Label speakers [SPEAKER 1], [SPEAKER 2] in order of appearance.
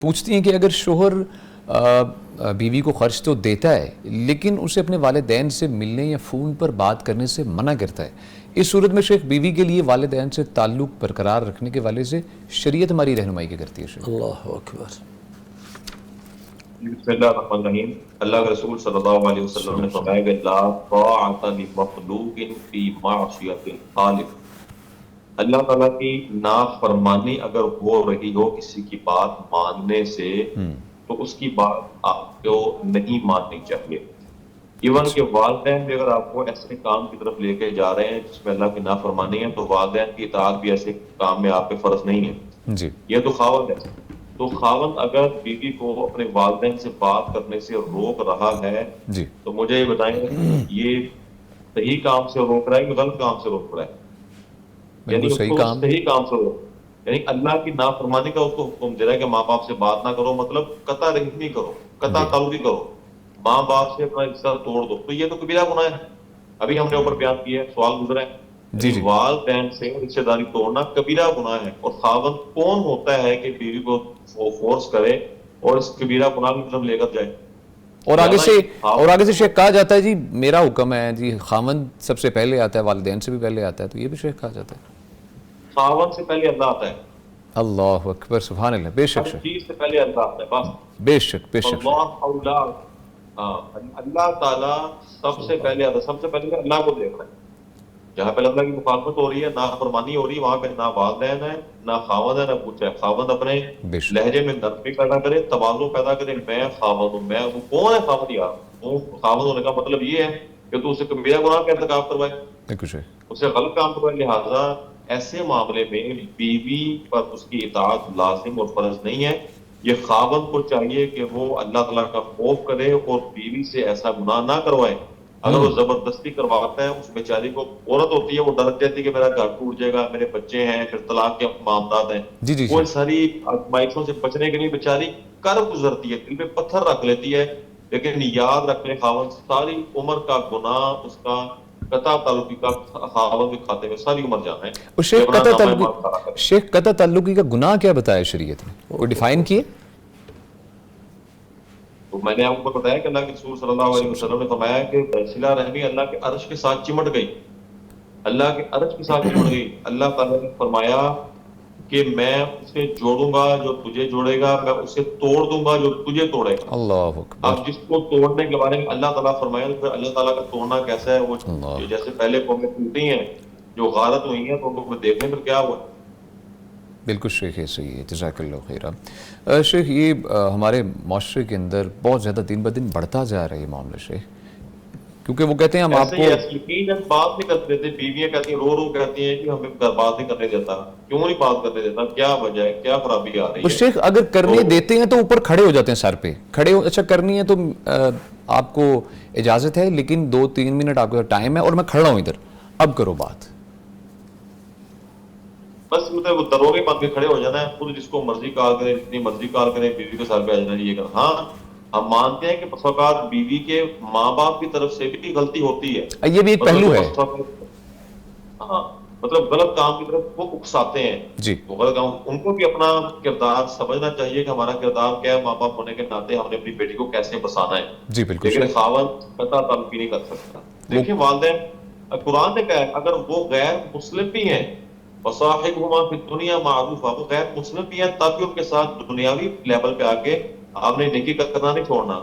[SPEAKER 1] پوچھتی ہیں کہ اگر شوہر بیوی کو خرچ تو دیتا ہے لیکن اسے اپنے والدین سے ملنے یا فون پر بات کرنے سے منع کرتا ہے، اس صورت میں شیخ بیوی کے لیے والدین سے تعلق برقرار رکھنے کے حوالے سے شریعت ہماری رہنمائی کیا کرتی ہے شیخ؟
[SPEAKER 2] اللہ اکبر۔
[SPEAKER 3] بسم اللہ الرحمن الرحیم۔ اللہ کے رسول صلی اللہ علیہ وسلم نے فرمایا کہ لا طاعۃ لمخلوق فی معصیۃ الخالق۔ اللہ تعالیٰ کی نافرمانی اگر ہو رہی ہو کسی کی بات ماننے سے تو اس کی بات آپ کو نہیں ماننی چاہیے۔ ایون کہ والدین بھی اگر آپ کو ایسے کام کی طرف لے کے جا رہے ہیں جس میں اللہ کی نافرمانی ہے تو والدین کی اطاعت بھی ایسے کام میں آپ پہ فرض نہیں ہے۔
[SPEAKER 1] جی
[SPEAKER 3] یہ تو خاوند ہے، تو خاوند اگر بیوی کو اپنے والدین سے بات کرنے سے روک رہا ہے
[SPEAKER 1] جی
[SPEAKER 3] تو مجھے یہ بتائیں یہ صحیح کام سے روک رہا ہے کہ غلط کام سے روک رہا ہے؟ یعنی
[SPEAKER 1] بالکل
[SPEAKER 3] اس
[SPEAKER 1] صحیح
[SPEAKER 3] کو
[SPEAKER 1] کام۔
[SPEAKER 3] صحیح کام سے روک، یعنی اللہ کی نافرمانی کا اس کو حکم دے رہا ہے کہ ماں باپ سے بات نہ کرو، مطلب قطع رحمی کرو، قطع
[SPEAKER 1] جی
[SPEAKER 3] تعلقی کرو، ماں باپ سے اپنا رشتہ توڑ دو، تو یہ تو کبیرہ گناہ ہے۔ ابھی ہم نے اوپر بیان کیا ہے، سوال گزرا ہے،
[SPEAKER 1] جی
[SPEAKER 3] یعنی
[SPEAKER 1] جی
[SPEAKER 3] والدین سے رشتہ داری توڑنا کبیرہ گناہ ہے۔ اور خاوند کون ہوتا ہے کہ بیوی کو فورس کرے اور اس کبیرہ گناہ کی طرف لے کر جائے؟
[SPEAKER 1] اور
[SPEAKER 3] لہٰذا
[SPEAKER 1] آگے سے شیخ کہا جاتا ہے جی میرا حکم ہے جی، خاوند سب سے پہلے آتا ہے، والدین سے بھی پہلے آتا ہے، تو یہ بھی شیخ کہا جاتا ہے۔
[SPEAKER 3] خاوند سے پہلے اللہ آتا ہے،
[SPEAKER 1] اللہ اکبر، سبحان اللہ، بے شک
[SPEAKER 3] ہر
[SPEAKER 1] شیخ،
[SPEAKER 3] چیز سے پہلے اللہ آتا ہے، بس
[SPEAKER 1] بے شک بے شک شیخ۔
[SPEAKER 3] اللہ اولا۔ ہاں، اللہ تعالیٰ سب سے پہلے آتا ہے، سب سے پہلے اللہ کو دیکھ رہا ہے۔ جہاں پہ اللہ کی مخالفت ہو رہی ہے، نافرمانی ہو رہی ہے، وہاں پہ نہ والدین ہے نہ خاوند ہے نہ کچھ ہے۔ خاوند اپنے
[SPEAKER 1] بے شک
[SPEAKER 3] لہجے میں نرمی پیدا کرے، تواضع پیدا کرے، میں خاوند ہوں، میں وہ کون ہے خاوند یار؟ وہ خاوند ہونے کا مطلب یہ ہے کہ تو اسے کبیرہ گناہ کا ارتکاب کروائے،
[SPEAKER 1] بالکل شیخ۔
[SPEAKER 3] اسے غلط کام کروائے۔ لہٰذا ایسے معاملے میں بیوی پر اس کی اطاعت لازم اور فرض نہیں ہے۔ یہ خاوند کو چاہیے کہ وہ اللہ تعالیٰ کا خوف کرے اور بیوی سے ایسا گناہ نہ کروائے۔ اگر وہ زبردستی کرواتا ہے، اس بیچاری کو عورت ہوتی ہے، وہ ڈر جاتی ہے کہ میرا گھر ٹوٹ جائے گا، میرے بچے ہیں، پھر طلاق کے معاملات ہیں،
[SPEAKER 1] جی جی
[SPEAKER 3] وہ ان
[SPEAKER 1] جی
[SPEAKER 3] ساری آزمائشوں سے بچنے کے لیے بیچاری کر گزرتی ہے، دل پہ پتھر رکھ لیتی ہے۔ لیکن یاد رکھ لیں خاوند ساری عمر کا گناہ اس کا قطع تعلقی کا خاوند کے کھاتے میں ساری عمر جانا ہے
[SPEAKER 1] اور
[SPEAKER 3] کہ
[SPEAKER 1] شیخ
[SPEAKER 3] اپنا
[SPEAKER 1] قطع
[SPEAKER 3] نامہ
[SPEAKER 1] تعلقی،
[SPEAKER 3] مال کھڑا کرے۔
[SPEAKER 1] شیخ قطع تعلقی کا گناہ کیا بتایا شریعت میں، وہ ڈیفائن کیے؟
[SPEAKER 3] تو میں نے آپ کو بتایا کہ اللہ کے رسول صلی اللہ علیہ وسلم نے فرمایا کہ صلہ رحمی اللہ کے عرش کے ساتھ چمٹ گئی، اللہ کے عرش کے ساتھ چمٹ گئی۔ اللہ تعالیٰ نے فرمایا کہ میں اسے جوڑوں گا جو تجھے جوڑے گا، میں اسے توڑ دوں گا جو تجھے توڑے گا۔
[SPEAKER 1] اللہ اکبر،
[SPEAKER 3] اب جس کو توڑنے کے بارے میں اللہ تعالیٰ فرمایا تو پھر اللہ تعالیٰ کا توڑنا کیسا ہے؟ وہ
[SPEAKER 1] اللہ،
[SPEAKER 3] جیسے پہلے قومیں ٹوٹی ہیں جو غارت ہوئی ہیں، تو ان کو دیکھنے پھر کیا ہوا؟
[SPEAKER 1] بالکل شیخ، ہے صحیح ہے، جزاک اللہ خیرہ۔ شیخ یہ ہمارے معاشرے کے اندر بہت زیادہ دن بدن بڑھتا جا رہا ہے یہ معاملہ شیخ، کیونکہ وہ کہتے ہیں ہم آپ
[SPEAKER 3] ایسے
[SPEAKER 1] کو،
[SPEAKER 3] ہی ایسے یقین بات نہیں کرتے تھے، بیویاں کہتی ہیں، رو رو کہتی ہیں کہ ہمیں بات نہیں کرنے دیتا، کیوں نہیں بات کرنے دیتا، کیا وجہ ہے، کیا خرابی آ رہی
[SPEAKER 1] وہ
[SPEAKER 3] ہے؟
[SPEAKER 1] شیخ اگر کرنے دیتے ہیں تو اوپر کھڑے ہو جاتے ہیں، سر پہ کھڑے ہو، اچھا کرنی ہے تو آپ کو اجازت ہے لیکن 2-3 منٹ آپ کا ٹائم ہے اور میں کھڑا ہوں ادھر، اب کرو بات۔
[SPEAKER 3] بس مطلب دروگے بن کے کھڑے ہو جانا ہے، خود جس کو مرضی کال کرے، جتنی مرضی کال کرے، بیوی کے سر پہ آ جانا ہے، یہ کرنا۔ ہاں ہم مانتے ہیں کہ بس اوقات بیوی کے ماں باپ کی طرف سے بھی غلطی ہوتی ہے،
[SPEAKER 1] یہ بھی ایک پہلو ہے۔
[SPEAKER 3] ہاں مطلب غلط کام کی طرف وہ اکساتے ہیں،
[SPEAKER 1] جی
[SPEAKER 3] وہ غلط کام، ان کو بھی اپنا کردار سمجھنا چاہیے کہ ہمارا کردار کیا ہے، ماں باپ ہونے کے ناطے ہم نے اپنی بیٹی کو کیسے بسانا ہے۔
[SPEAKER 1] جی بالکل
[SPEAKER 3] لیکن
[SPEAKER 1] شیخ،
[SPEAKER 3] خاوند قطع تعلقی نہیں کر سکتا۔ دیکھیں والدین، قرآن نے کہا ہے اگر وہ غیر مسلم بھی ہیں، وصاحبہما فی الدنیا معروفا، وہ غیر مسلم بھی ہیں تب بھی ان کے ساتھ دنیاوی لیول پہ آ کے آپ نے نیکی کرنا نہیں چھوڑنا،